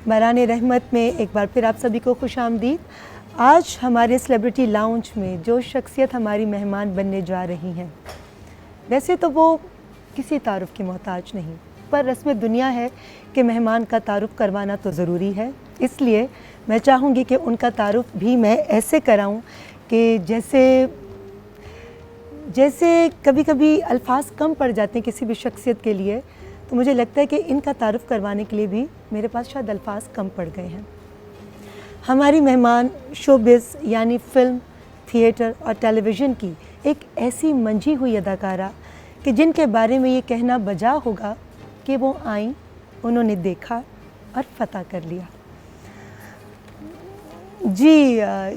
बरान रहमत में एक बार फिर आप सभी को खुशामदीद। आज हमारे सेलिब्रिटी लाउंज में जो शख्सियत हमारी मेहमान बनने जा रही हैं, वैसे तो वो किसी तारुफ की मोहताज नहीं, पर रस्म दुनिया है कि मेहमान का तारुफ करवाना तो ज़रूरी है। इसलिए मैं चाहूँगी कि उनका तारुफ भी मैं ऐसे कराऊँ कि जैसे कभी कभी अल्फाज कम पड़ जाते हैं किसी भी शख्सियत के लिए, तो मुझे लगता है कि इनका तारुफ करवाने के लिए भी मेरे पास शायद अल्फाज कम पड़ गए हैं। हमारी मेहमान शोबिज़ यानी फ़िल्म, थिएटर और टेलीविज़न की एक ऐसी मंझी हुई अदाकारा कि जिनके बारे में ये कहना बजा होगा कि वो आईं, उन्होंने देखा और फ़तह कर लिया। जी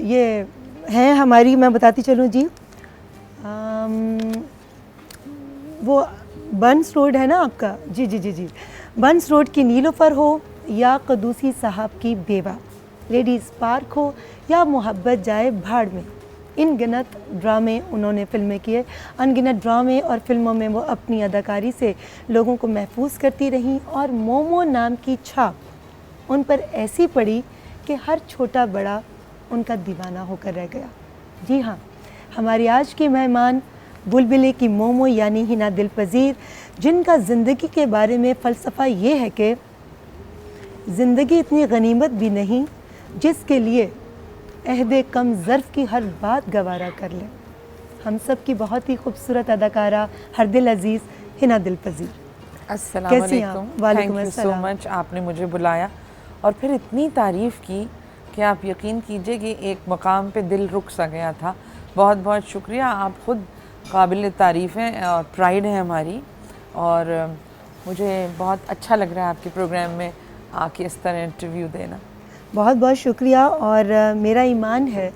ये हैं हमारी, मैं बताती चलूँ जी, वो बंस रोड है ना आपका, जी जी जी जी, बंस रोड की नीलोफर हो या कदूसी साहब की बेवा, लेडीज़ पार्क हो या मोहब्बत जाए भाड़ में, इन गिनत ड्रामे उन्होंने फ़िल्में किए। अनगिनत ड्रामे और फिल्मों में वो अपनी अदाकारी से लोगों को महफूज करती रहीं और मोमो नाम की छाप उन पर ऐसी पड़ी कि हर छोटा बड़ा उनका दीवाना होकर रह गया। जी हाँ, हमारी आज की मेहमान बुलबुले की मोमो यानी हिना दिलपज़ीर, जिनका ज़िंदगी के बारे में फ़लसफ़ा ये है कि ज़िंदगी इतनी गनीमत भी नहीं जिसके लिए अहदे कम ज़र्फ़ की हर बात गवारा कर ले। हम सब की बहुत ही खूबसूरत अदाकारा हरदिल अज़ीज़ हिना दिलपज़ीर, अस्सलाम वालेकुम। वालेकुम थैंक यू सो अस्सलाम। मच, आपने मुझे बुलाया और फिर इतनी तारीफ़ की कि आप यकीन कीजिए कि एक मकाम पे दिल रुक सा गया था। बहुत बहुत शुक्रिया, आप ख़ुद काबिल तारीफ़ हैं और प्राइड है हमारी, और मुझे बहुत अच्छा लग रहा है आपके प्रोग्राम में आके इस तरह इंटरव्यू देना। बहुत बहुत शुक्रिया। और मेरा ईमान है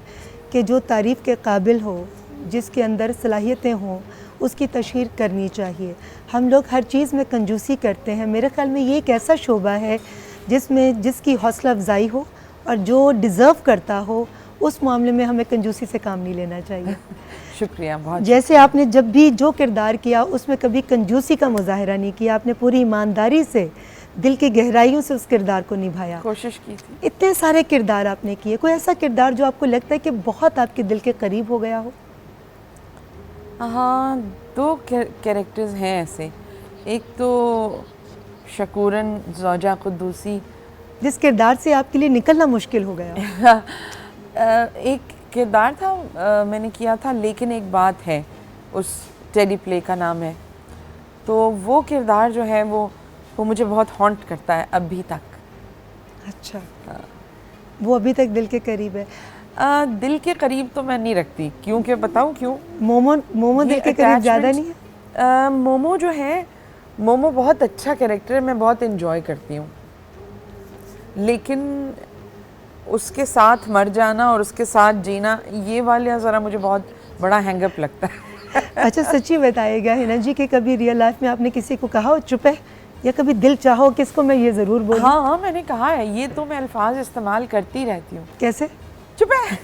कि जो तारीफ़ के काबिल हो, जिसके अंदर सलाहियतें हों, उसकी तशहीर करनी चाहिए। हम लोग हर चीज़ में कंजूसी करते हैं। मेरे ख़्याल में ये एक ऐसा शोबा है जिसकी हौसला अफजाई हो और जो डिज़र्व करता हो, उस मामले में हमें कंजूसी से काम नहीं लेना चाहिए। शुक्रिया बहुत। जैसे आपने जब भी जो किरदार किया उसमें कभी कंजूसी का मुजाहरा नहीं किया, आपने पूरी ईमानदारी से दिल की गहराइयों से उस किरदार को निभाया। कोशिश की थी। इतने सारे किरदार आपने किए, कोई ऐसा किरदार जो आपको लगता है कि बहुत आपके दिल के करीब हो गया हो? हाँ, दो कैरेक्टर्स हैं ऐसे। एक तो शकूरन ज़ौजा कुद्दूसी, जिस किरदार से आपके लिए निकलना मुश्किल हो गया। एक किरदार था मैंने किया था, लेकिन एक बात है, उस टेली प्ले का नाम है। तो वो किरदार जो है वो मुझे बहुत हॉन्ट करता है अभी तक। अच्छा, वो अभी तक दिल के करीब है? दिल के करीब तो मैं नहीं रखती, क्योंकि बताऊँ क्यों? मोमो दिल के करीब ज़्यादा नहीं है? मोमो जो है, मोमो बहुत अच्छा कैरेक्टर है, मैं बहुत इन्जॉय करती हूँ, लेकिन उसके साथ मर जाना और उसके साथ जीना, ये वाला ज़रा मुझे बहुत बड़ा हैंगअप लगता है। अच्छा, सच्ची बताइएगा हिना जी कि कभी रियल लाइफ में आपने किसी को कहा हो चुप है, या कभी दिल चाहो कि इसको मैं ये ज़रूर बोलूं? हाँ हाँ, मैंने कहा है, ये तो मैं अल्फाज इस्तेमाल करती रहती हूँ। कैसे? चुप है।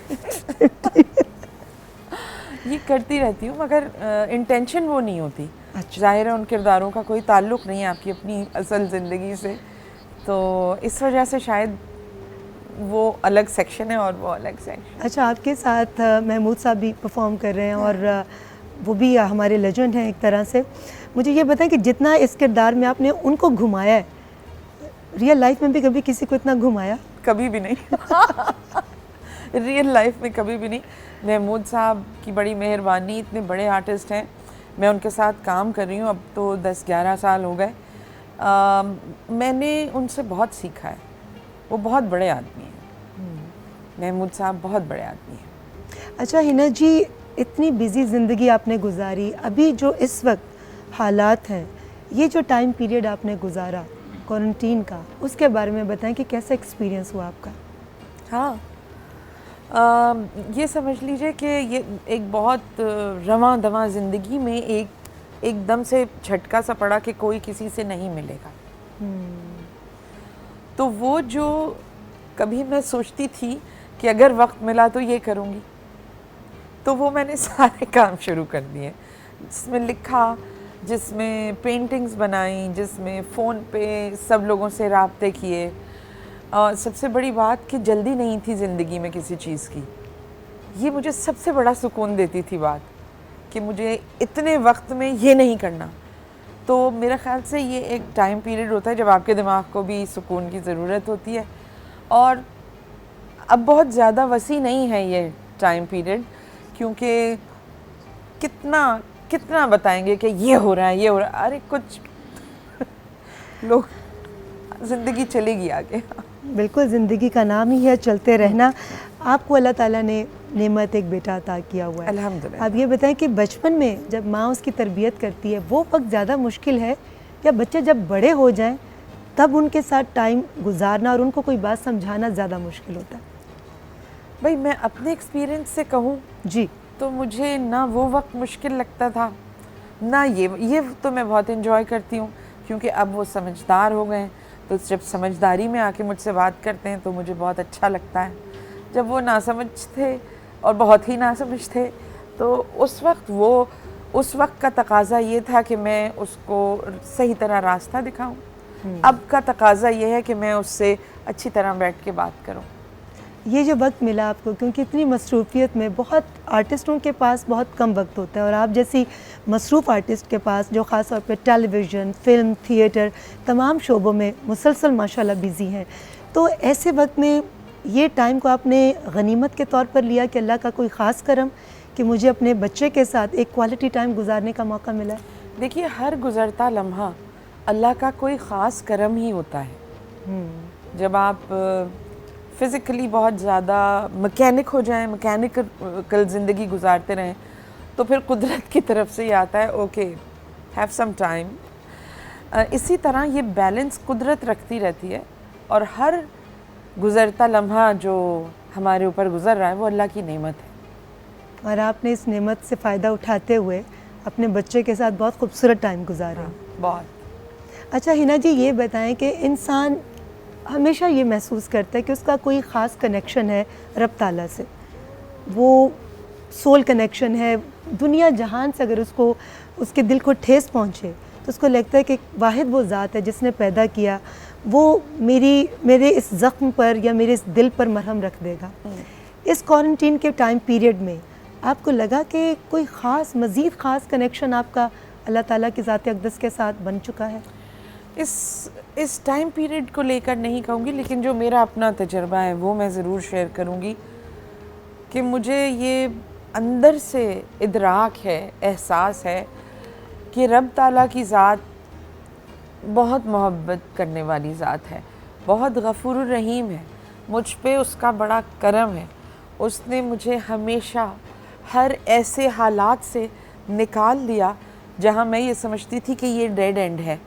ये करती रहती हूँ, मगर इंटेंशन वो नहीं होती। अच्छा। जाहिर है उन किरदारों का कोई ताल्लुक़ नहीं है आपकी अपनी असल ज़िंदगी से, तो इस वजह से शायद वो अलग सेक्शन है और वो अलग सेक्शन। अच्छा, आपके साथ महमूद साहब भी परफॉर्म कर रहे हैं और वो भी हमारे लेजेंड हैं एक तरह से। मुझे ये बताएं कि जितना इस किरदार में आपने उनको घुमाया है, रियल लाइफ में भी कभी किसी को इतना घुमाया? कभी भी नहीं। रियल लाइफ में कभी भी नहीं। महमूद साहब की बड़ी मेहरबानी, इतने बड़े आर्टिस्ट हैं, मैं उनके साथ काम कर रही हूँ अब तो 10-11 साल हो गए। मैंने उनसे बहुत सीखा है, वो बहुत बड़े आदमी हैं। महमूद साहब बहुत बड़े आदमी हैं। अच्छा हिना जी, इतनी बिज़ी ज़िंदगी आपने गुजारी, अभी जो इस वक्त हालात हैं, ये जो टाइम पीरियड आपने गुजारा क्वारंटीन का, उसके बारे में बताएं कि कैसा एक्सपीरियंस हुआ आपका? हाँ, ये समझ लीजिए कि ये एक बहुत रवां दवां ज़िंदगी में एकदम से झटका सा पड़ा कि कोई किसी से नहीं मिलेगा। तो वो जो कभी मैं सोचती थी कि अगर वक्त मिला तो ये करूँगी, तो वो मैंने सारे काम शुरू कर दिए, जिसमें लिखा, जिसमें पेंटिंग्स बनाई, जिसमें फ़ोन पे सब लोगों से राब्ते किए, और सबसे बड़ी बात कि जल्दी नहीं थी ज़िंदगी में किसी चीज़ की। ये मुझे सबसे बड़ा सुकून देती थी बात, कि मुझे इतने वक्त में ये नहीं करना। तो मेरा ख़्याल से ये एक टाइम पीरियड होता है जब आपके दिमाग को भी सुकून की ज़रूरत होती है। और अब बहुत ज़्यादा वसी नहीं है ये टाइम पीरियड, क्योंकि कितना कितना बताएंगे कि ये हो रहा है, ये हो रहा है। अरे कुछ लोग, ज़िंदगी चलेगी आगे। बिल्कुल, ज़िंदगी का नाम ही है चलते रहना। आपको अल्लाह ताला ने नेमत एक बेटा अता किया हुआ है। अल्हम्दुलिल्लाह। आप ये बताएं कि बचपन में जब माँ उसकी तरबियत करती है वो वक्त ज़्यादा मुश्किल है, या बच्चे जब बड़े हो जाएं तब उनके साथ टाइम गुजारना और उनको कोई बात समझाना ज़्यादा मुश्किल होता है? भाई मैं अपने एक्सपीरियंस से कहूँ जी। तो मुझे ना वो वक्त मुश्किल लगता था, ना ये तो मैं बहुत इन्जॉय करती हूँ, क्योंकि अब वो समझदार हो गए हैं। तो जब समझदारी में आके मुझसे बात करते हैं तो मुझे बहुत अच्छा लगता है। जब वो नासमझ थे और बहुत ही नासमझ थे, तो उस वक्त का तकाजा ये था कि मैं उसको सही तरह रास्ता दिखाऊं। अब का तकाजा ये है कि मैं उससे अच्छी तरह बैठ के बात करूं। ये जो वक्त मिला आपको, क्योंकि इतनी मसरूफियत में बहुत आर्टिस्टों के पास बहुत कम वक्त होता है, और आप जैसी मसरूफ़ आर्टिस्ट के पास जो ख़ास तौर पे टेलीविज़न, फ़िल्म, थिएटर, तमाम शोबों में मुसलसल माशाल्लाह बिज़ी हैं, तो ऐसे वक्त में ये टाइम को आपने गनीमत के तौर पर लिया कि अल्लाह का कोई ख़ास करम कि मुझे अपने बच्चे के साथ एक क्वालिटी टाइम गुजारने का मौका मिला है? देखिए, हर गुज़रता लम्हा अल्लाह का कोई ख़ास करम ही होता है। जब आप फ़िज़िकली बहुत ज़्यादा मैकेनिक हो जाएं, मैकेनिकल ज़िंदगी गुजारते रहें, तो फिर कुदरत की तरफ से ही आता है, ओके हैव सम टाइम। इसी तरह ये बैलेंस कुदरत रखती रहती है, और हर गुज़रता लम्हा जो हमारे ऊपर गुज़र रहा है वो अल्लाह की नेमत है। और आपने इस नेमत से फ़ायदा उठाते हुए अपने बच्चे के साथ बहुत खूबसूरत टाइम गुजारा। बहुत। अच्छा हिना जी, ये बताएं कि इंसान हमेशा ये महसूस करता है कि उसका कोई ख़ास कनेक्शन है रब ताला से, वो सोल कनेक्शन है। दुनिया जहान से अगर उसको उसके दिल को ठेस पहुँचे तो उसको लगता है कि वाहिद वो ज़ात है जिसने पैदा किया, वो मेरे इस ज़ख्म पर या मेरे इस दिल पर मरहम रख देगा। इस क्वारंटीन के टाइम पीरियड में आपको लगा कि कोई ख़ास मज़ीद ख़ास कनेक्शन आपका अल्लाह ताला की ज़ात अक़दस के साथ बन चुका है? इस टाइम पीरियड को लेकर नहीं कहूँगी, लेकिन जो मेरा अपना तजर्बा है वो मैं ज़रूर शेयर करूँगी कि मुझे ये अंदर से इदराक है, एहसास है कि रब ताला की ज़ात बहुत मोहब्बत करने वाली ज़ात है, बहुत गफ़ूरुर रहीम है। मुझ पे उसका बड़ा करम है। उसने मुझे हमेशा हर ऐसे हालात से निकाल दिया जहाँ मैं ये समझती थी कि ये डेड एंड है।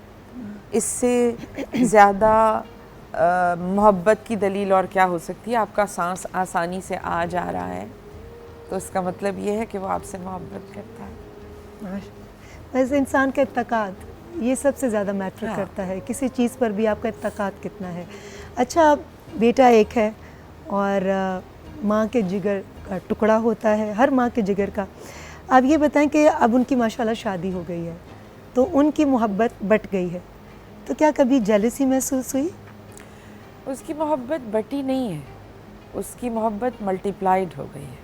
इससे ज़्यादा मोहब्बत की दलील और क्या हो सकती है? आपका सांस आसानी से आ जा रहा है तो इसका मतलब ये है कि वो आपसे मोहब्बत करता है। वैसे इंसान का इत्तेकाद ये सबसे ज़्यादा मैटर करता है, किसी चीज़ पर भी आपका इत्तेकाद कितना है। अच्छा, बेटा एक है और माँ के जिगर का टुकड़ा होता है, हर माँ के जिगर का। आप ये बताएं कि अब उनकी माशाल्लाह शादी हो गई है तो उनकी मोहब्बत बट गई है, तो क्या कभी जेलसी महसूस हुई? उसकी मोहब्बत बटी नहीं है, उसकी मोहब्बत मल्टीप्लाइड हो गई है।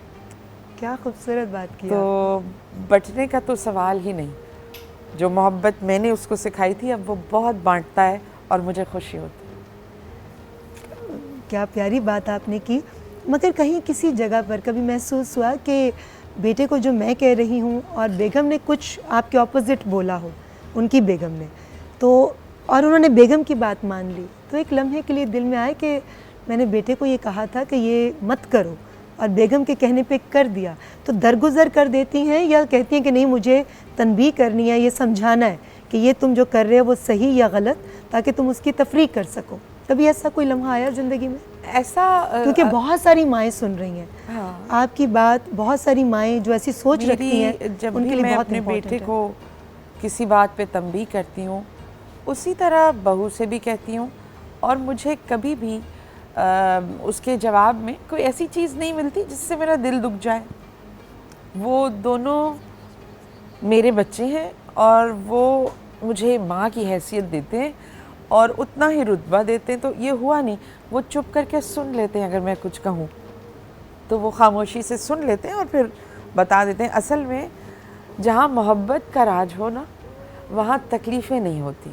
क्या खूबसूरत बात की। तो बटने का तो सवाल ही नहीं। जो मोहब्बत मैंने उसको सिखाई थी अब वो बहुत बांटता है और मुझे खुशी होती है। क्या प्यारी बात आपने की। मगर कहीं किसी जगह पर कभी महसूस हुआ कि बेटे को जो मैं कह रही हूँ और बेगम ने कुछ आपके ऑपोजिट बोला हो, उनकी बेगम ने, तो और उन्होंने बेगम की बात मान ली, तो एक लम्हे के लिए दिल में आए कि मैंने बेटे को ये कहा था कि ये मत करो और बेगम के कहने पे कर दिया, तो दरगुजर कर देती हैं या कहती हैं कि नहीं मुझे तनबीह करनी है, ये समझाना है कि ये तुम जो कर रहे हो वो सही या गलत, ताकि तुम उसकी तफरीक कर सको? कभी ऐसा कोई लम्हा आया ज़िंदगी में? ऐसा क्योंकि बहुत सारी माएँ सुन रही हैं हाँ। आपकी बात, बहुत सारी माएँ जो ऐसी सोच रखती हैं, जब उनके भी लिए मैं बहुत अपने बेटे इम्पोर्टेंट है। को किसी बात पे तंबीह करती हूँ, उसी तरह बहू से भी कहती हूँ, और मुझे कभी भी उसके जवाब में कोई ऐसी चीज़ नहीं मिलती जिससे मेरा दिल दुख जाए। वो दोनों मेरे बच्चे हैं और वो मुझे माँ की हैसियत देते हैं, और उतना ही रुतबा देते हैं। तो ये हुआ नहीं, वो चुप करके सुन लेते हैं, अगर मैं कुछ कहूँ तो वो खामोशी से सुन लेते हैं और फिर बता देते हैं। असल में जहाँ मोहब्बत का राज हो ना, वहाँ तकलीफ़ें नहीं होती।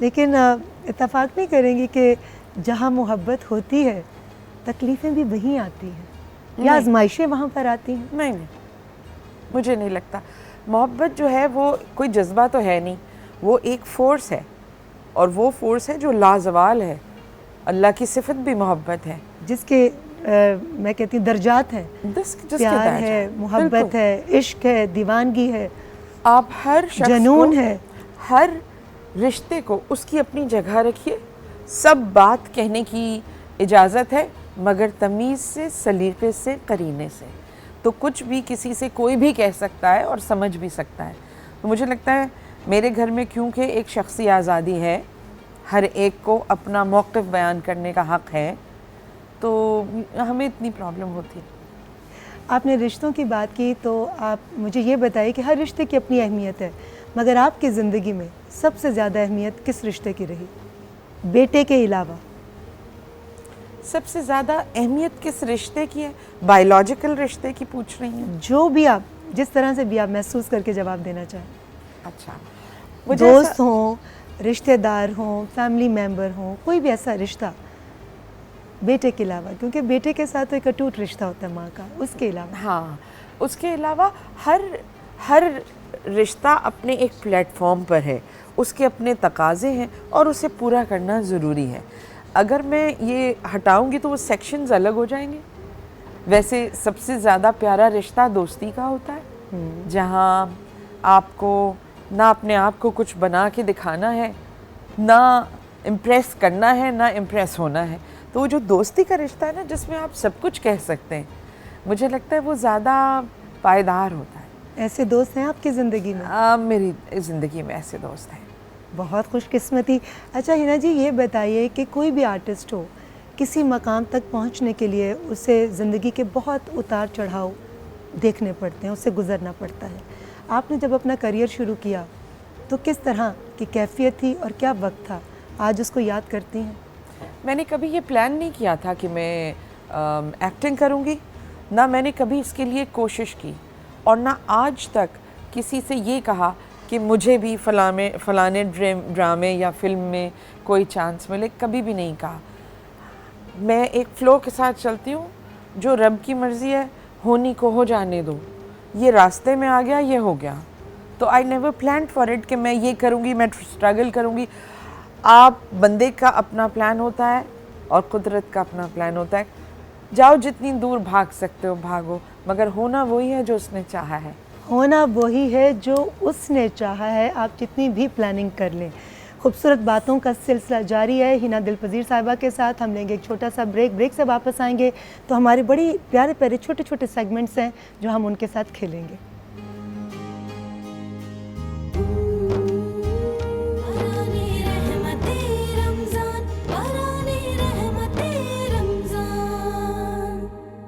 लेकिन इत्तेफाक नहीं करेंगी कि जहाँ मोहब्बत होती है तकलीफ़ें भी वहीं आती हैं या आजमाइशें वहाँ पर आती हैं? नहीं, मुझे नहीं लगता। मोहब्बत जो है वो कोई जज्बा तो है नहीं, वो एक फ़ोर्स है, और वो फ़ोर्स है जो लाजवाल है। अल्लाह की सिफत भी मोहब्बत है, जिसके मैं कहती हूँ दर्जात हैं। जिसके प्यार है, मोहब्बत है, इश्क है, दीवानगी है, आप हर शख्स जनून को, है। हर रिश्ते को उसकी अपनी जगह रखिए। सब बात कहने की इजाज़त है, मगर तमीज़ से, सलीक़े से, करीने से। तो कुछ भी किसी से कोई भी कह सकता है और समझ भी सकता है। तो मुझे लगता है मेरे घर में क्योंकि एक शख्सी आज़ादी है, हर एक को अपना मौक़िफ़ बयान करने का हक़ है, तो हमें इतनी प्रॉब्लम होती है। आपने रिश्तों की बात की, तो आप मुझे ये बताइए कि हर रिश्ते की अपनी अहमियत है, मगर आपकी ज़िंदगी में सबसे ज़्यादा अहमियत किस रिश्ते की रही, बेटे के अलावा? सबसे ज़्यादा अहमियत किस रिश्ते की है? बायोलॉजिकल रिश्ते की पूछ रही हैं? जो भी आप, जिस तरह से भी आप महसूस करके जवाब देना चाहें। अच्छा, दोस्त हों, रिश्तेदार हों, फैमिली मेम्बर हों, कोई भी ऐसा रिश्ता बेटे के अलावा, क्योंकि बेटे के साथ तो एक अटूट रिश्ता होता है माँ का, उसके अलावा? हाँ, उसके अलावा हर रिश्ता अपने एक प्लेटफॉर्म पर है, उसके अपने तकाज़े हैं और उसे पूरा करना ज़रूरी है। अगर मैं ये हटाऊंगी तो वो सेक्शंस अलग हो जाएंगे। वैसे सबसे ज़्यादा प्यारा रिश्ता दोस्ती का होता है, जहाँ आपको ना अपने आप को कुछ बना के दिखाना है, ना इम्प्रेस करना है, ना इम्प्रेस होना है। तो वो जो दोस्ती का रिश्ता है ना, जिसमें आप सब कुछ कह सकते हैं, मुझे लगता है वो ज़्यादा पायदार होता है। ऐसे दोस्त हैं आपकी ज़िंदगी में? मेरी ज़िंदगी में ऐसे दोस्त हैं। बहुत खुशकिस्मती। अच्छा हिना जी, ये बताइए कि कोई भी आर्टिस्ट हो, किसी मकाम तक पहुंचने के लिए उसे ज़िंदगी के बहुत उतार चढ़ाव देखने पड़ते हैं, उससे गुज़रना पड़ता है। आपने जब अपना करियर शुरू किया तो किस तरह की कैफियत थी और क्या वक्त था? आज उसको याद करती हैं? मैंने कभी ये प्लान नहीं किया था कि मैं एक्टिंग करूँगी, ना मैंने कभी इसके लिए कोशिश की, और ना आज तक किसी से ये कहा कि मुझे भी फलाने ड्रामे या फिल्म में कोई चांस मिले, कभी भी नहीं कहा। मैं एक फ़्लो के साथ चलती हूँ, जो रब की मर्ज़ी है होनी को हो जाने दो, ये रास्ते में आ गया, ये हो गया। तो I never plan for it कि मैं ये करूँगी, मैं स्ट्रगल करूँगी। आप बंदे का अपना प्लान होता है और कुदरत का अपना प्लान होता है। जाओ, जितनी दूर भाग सकते हो भागो, मगर होना वही है जो उसने चाहा है। होना वही है जो उसने चाहा है, आप जितनी भी प्लानिंग कर लें। खूबसूरत बातों का सिलसिला जारी है हिना दिलपज़ीर साहिबा के साथ। हम लेंगे एक छोटा सा ब्रेक से वापस आएंगे तो हमारे बड़ी प्यारे प्यारे छोटे छोटे सेगमेंट्स हैं जो हम उनके साथ खेलेंगे।